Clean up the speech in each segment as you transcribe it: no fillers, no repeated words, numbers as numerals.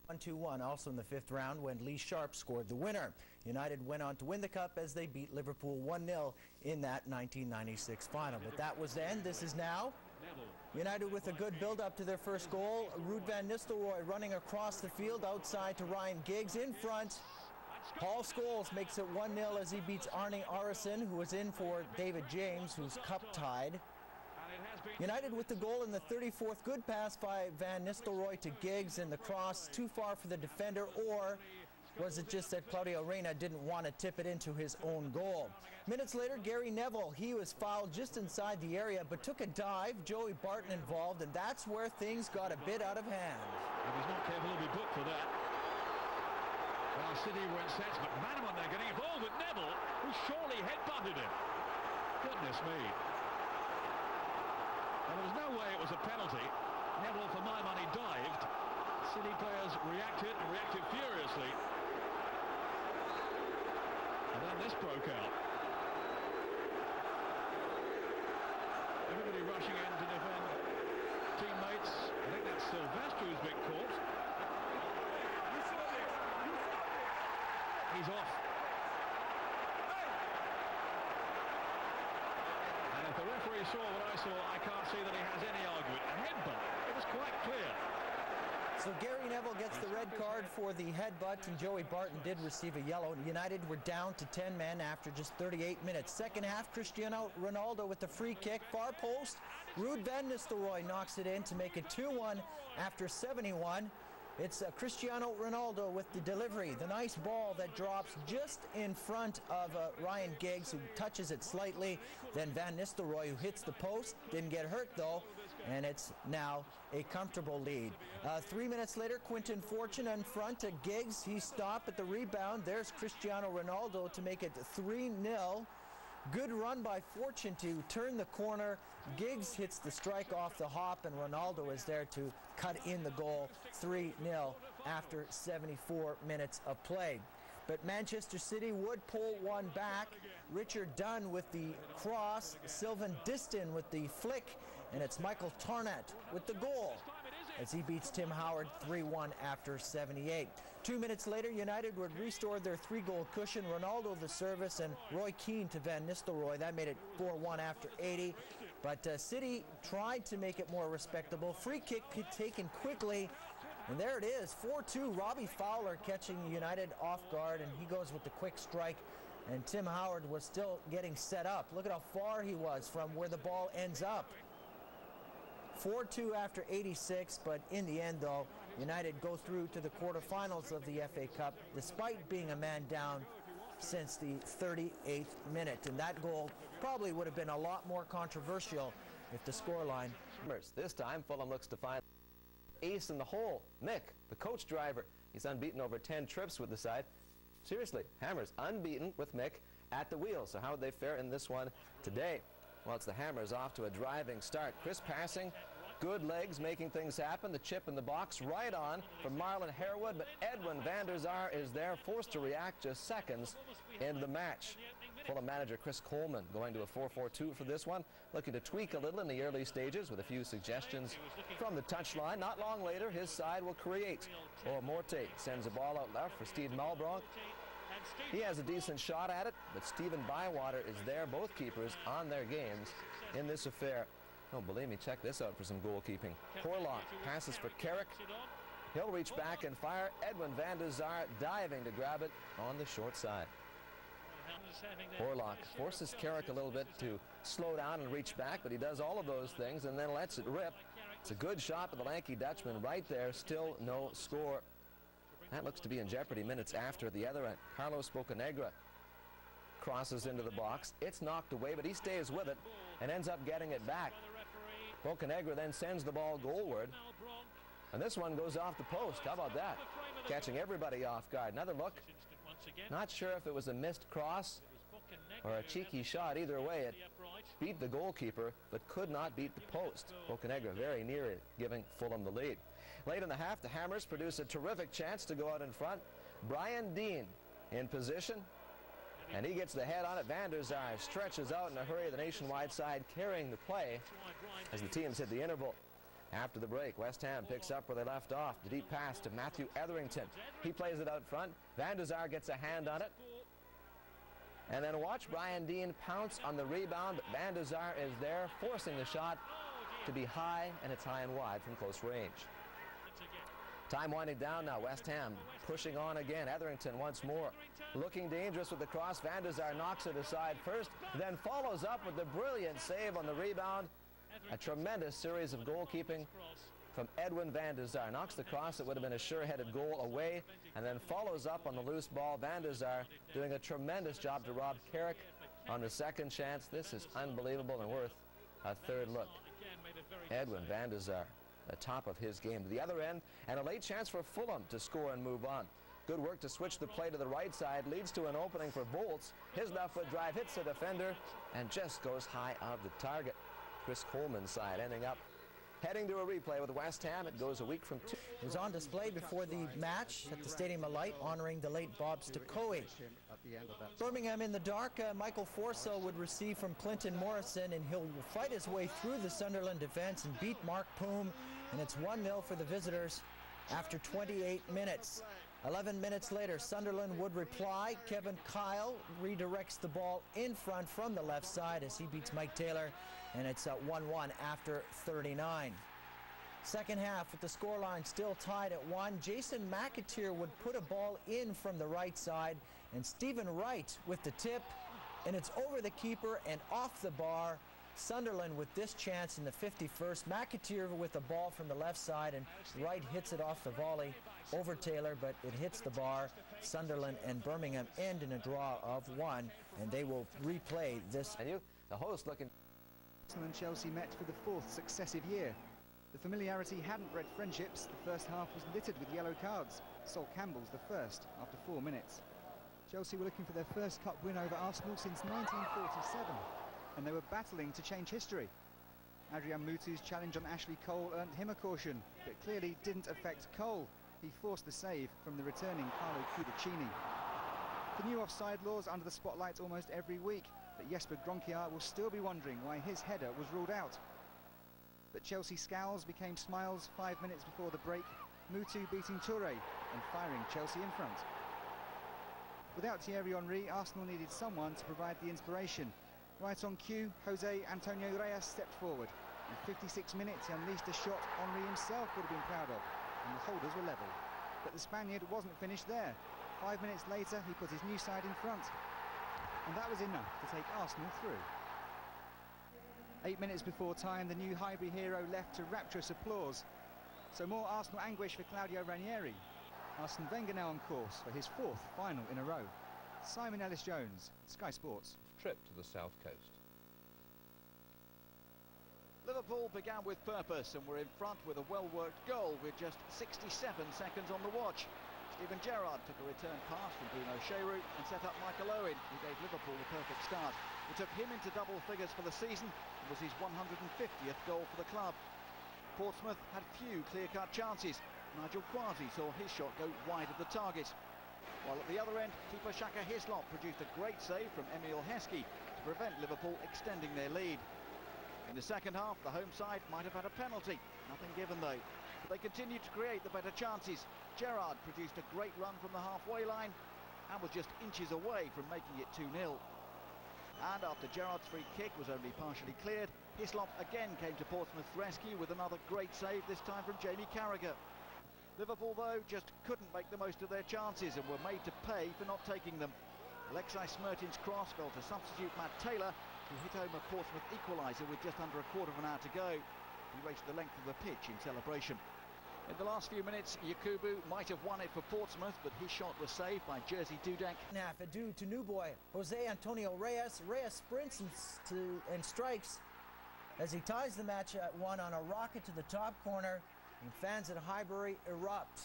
1-2-1 also in the fifth round when Lee Sharp scored the winner. United went on to win the cup as they beat Liverpool 1-0 in that 1996 final. But that was then. This is now. United with a good build-up to their first goal. Ruud van Nistelrooy running across the field outside to Ryan Giggs in front. Paul Scholes makes it 1-0 as he beats Arne Arison, who was in for David James, who's cup-tied. United with the goal in the 34th. Good pass by Van Nistelrooy to Giggs, and the cross too far for the defender, or was it just that Claudio Reyna didn't want to tip it into his own goal? Minutes later, Gary Neville, he was fouled just inside the area but took a dive. Joey Barton involved, and that's where things got a bit out of hand. If he's not careful, he'll be booked for that. Well, City were in sets, but McManaman there getting involved with Neville, who surely headbutted him. Goodness me. Well, there was no way it was a penalty. Neville, for my money, dived. City players reacted furiously. And then this broke out. Everybody rushing in to defend teammates. I think that's Silvestre who's been caught. He's off. And if the referee saw what I saw, I can't see that he has any argument. A headbutt. It was quite clear. So Gary Neville gets the red card for the headbutt, and Joey Barton did receive a yellow. United were down to 10 men after just 38 minutes. Second half, Cristiano Ronaldo with the free kick, far post. Ruud van Nistelrooy knocks it in to make it 2-1 after 71. It's Cristiano Ronaldo with the delivery. The nice ball that drops just in front of Ryan Giggs, who touches it slightly. Then Van Nistelrooy, who hits the post. Didn't get hurt, though. And it's now a comfortable lead. 3 minutes later, Quinton Fortune in front to Giggs. He stopped at the rebound. There's Cristiano Ronaldo to make it 3-0. Good run by Fortune to turn the corner. Giggs hits the strike off the hop, and Ronaldo is there to cut in the goal. 3-0 after 74 minutes of play. But Manchester City would pull one back. Richard Dunn with the cross, Sylvain Distin with the flick, and it's Michael Tarnat with the goal as he beats Tim Howard 3-1 after 78. 2 minutes later, United would restore their 3-goal cushion. Ronaldo the service, and Roy Keane to Van Nistelrooy. That made it 4-1 after 80. But City tried to make it more respectable. Free kick taken quickly, and there it is, 4-2. Robbie Fowler catching United off guard, and he goes with the quick strike. And Tim Howard was still getting set up. Look at how far he was from where the ball ends up. 4-2 after 86, but in the end, though, United go through to the quarterfinals of the FA Cup, despite being a man down since the 38th minute. And that goal probably would have been a lot more controversial if the scoreline. This time, Fulham looks to find ace in the hole. Mick, the coach driver, he's unbeaten over 10 trips with the side. Seriously, Hammers unbeaten with Mick at the wheel. So how would they fare in this one today? Well, it's the Hammers off to a driving start. Crisp passing, good legs making things happen. The chip in the box right on from Marlon Harewood, but Edwin van der Sar is there, forced to react just seconds into the match. Fulham manager Chris Coleman going to a 4-4-2 for this one, looking to tweak a little in the early stages with a few suggestions from the touchline. Not long later, his side will create. Morte sends the ball out left for Steve Malbronk. He has a decent shot at it, but Stephen Bywater is there, both keepers on their games in this affair. Oh, believe me, check this out for some goalkeeping. Horlock passes for Carrick. He'll reach back and fire. Edwin van der Sar diving to grab it on the short side. Horlock forces Carrick a little bit to slow down and reach back, but he does all of those things and then lets it rip. It's a good shot by the lanky Dutchman right there. Still no score. That looks to be in jeopardy minutes after the other end. Carlos Bocanegra crosses into the box. It's knocked away, but he stays with it and ends up getting it back. Bocanegra then sends the ball goalward, and this one goes off the post. How about that? Catching everybody off guard. Another look. Not sure if it was a missed cross or a cheeky shot. Either way, it beat the goalkeeper, but could not beat the post. Bocanegra very near it, giving Fulham the lead. Late in the half, the Hammers produce a terrific chance to go out in front. Brian Dean in position, and he gets the head on it. Van der Sar stretches out in a hurry. The nationwide side carrying the play as the teams hit the interval. After the break, West Ham picks up where they left off. The deep pass to Matthew Etherington. He plays it out front. Van der Sar gets a hand on it. And then watch Brian Dean pounce on the rebound. But Van der Sar is there, forcing the shot to be high, and it's high and wide from close range. Time winding down now. West Ham pushing on again. Etherington once more. Looking dangerous with the cross. Van der Sar knocks it aside first, then follows up with the brilliant save on the rebound. A tremendous series of goalkeeping from Edwin Van der Sar. Knocks the cross. It would have been a sure-headed goal away, and then follows up on the loose ball. Van der Sar doing a tremendous job to Rob Carrick on the second chance. This is unbelievable and worth a third look. Edwin Van der Sar, the top of his game. To the other end, and a late chance for Fulham to score and move on. Good work to switch the play to the right side. Leads to an opening for Bolts. His left foot drive hits the defender and just goes high of the target. Chris Coleman's side ending up heading to a replay with West Ham. It goes a week from 2. It was on display before the match at the Stadium of Light, honoring the late Bob Stokoe. Birmingham in the dark. Michael Forsell would receive from Clinton Morrison, and he'll fight his way through the Sunderland defense and beat Mark Poom, and it's 1-0 for the visitors after 28 minutes. 11 minutes later, Sunderland would reply. Kevin Kyle redirects the ball in front from the left side as he beats Mike Taylor, and it's 1-1 after 39. Second half with the scoreline still tied at 1. Jason McAteer would put a ball in from the right side, and Stephen Wright with the tip, and it's over the keeper and off the bar. Sunderland with this chance in the 51st. McAteer with the ball from the left side, and Wright hits it off the volley over Taylor, but it hits the bar. Sunderland and Birmingham end in a draw of 1, and they will replay this. And you, the host, looking. Arsenal and Chelsea met for the 4th successive year. The familiarity hadn't bred friendships. The first half was littered with yellow cards. Sol Campbell's the first after 4 minutes. Chelsea were looking for their first cup win over Arsenal since 1947, and they were battling to change history. Adrian Mutu's challenge on Ashley Cole earned him a caution, but clearly didn't affect Cole. He forced the save from the returning Carlo Cudicini. The new offside laws under the spotlight almost every week, but Jesper Gronkiar will still be wondering why his header was ruled out. But Chelsea scowls became smiles 5 minutes before the break, Mutu beating Touré and firing Chelsea in front. Without Thierry Henry, Arsenal needed someone to provide the inspiration. Right on cue, Jose Antonio Reyes stepped forward. In 56 minutes, he unleashed a shot Henry himself would have been proud of, and the holders were level. But the Spaniard wasn't finished there. 5 minutes later, he put his new side in front. And that was enough to take Arsenal through. 8 minutes before time, the new Highbury hero left to rapturous applause. So more Arsenal anguish for Claudio Ranieri. Arsene Wenger now on course for his 4th final in a row. Simon Ellis-Jones, Sky Sports. Trip to the south coast. Liverpool began with purpose and were in front with a well-worked goal with just 67 seconds on the watch. Steven Gerrard took a return pass from Bruno Cheroux and set up Michael Owen, who gave Liverpool the perfect start. It took him into double figures for the season and was his 150th goal for the club. Portsmouth had few clear-cut chances. Nigel Quasi saw his shot go wide of the target. While at the other end, keeper Shaka Hislop produced a great save from Emil Heskey to prevent Liverpool extending their lead. In the second half, the home side might have had a penalty. Nothing given though. But they continued to create the better chances. Gerrard produced a great run from the halfway line and was just inches away from making it 2-0. And after Gerrard's free kick was only partially cleared, Hislop again came to Portsmouth's rescue with another great save, this time from Jamie Carragher. Liverpool, though, just couldn't make the most of their chances and were made to pay for not taking them. Alexei Smertin's cross fell to substitute Matt Taylor, who hit home a Portsmouth equaliser with just under a quarter of an hour to go. He raced the length of the pitch in celebration. In the last few minutes, Yakubu might have won it for Portsmouth, but his shot was saved by Jerzy Dudek. Half adieu to new boy Jose Antonio Reyes. Reyes sprints and strikes as he ties the match at 1 on a rocket to the top corner, and fans at Highbury erupt.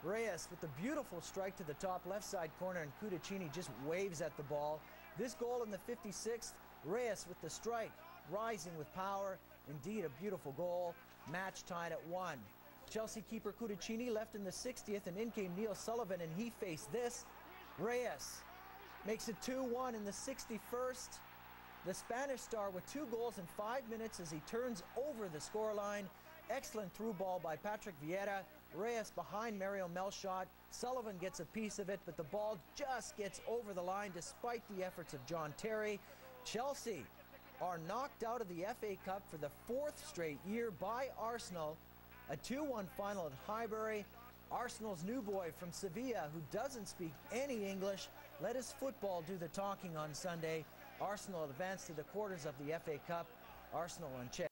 Reyes with the beautiful strike to the top left side corner, and Cudicini just waves at the ball. This goal in the 56th, Reyes with the strike, rising with power. Indeed, a beautiful goal. Match tied at 1. Chelsea keeper Cudicini left in the 60th, and in came Neil Sullivan, and he faced this. Reyes makes it 2-1 in the 61st. The Spanish star with 2 goals in 5 minutes as he turns over the scoreline. Excellent through ball by Patrick Vieira. Reyes behind Mario Melchot. Sullivan gets a piece of it, but the ball just gets over the line despite the efforts of John Terry. Chelsea are knocked out of the FA Cup for the 4th straight year by Arsenal. A 2-1 final at Highbury. Arsenal's new boy from Sevilla, who doesn't speak any English, let his football do the talking on Sunday. Arsenal advanced to the quarters of the FA Cup. Arsenal and Chelsea.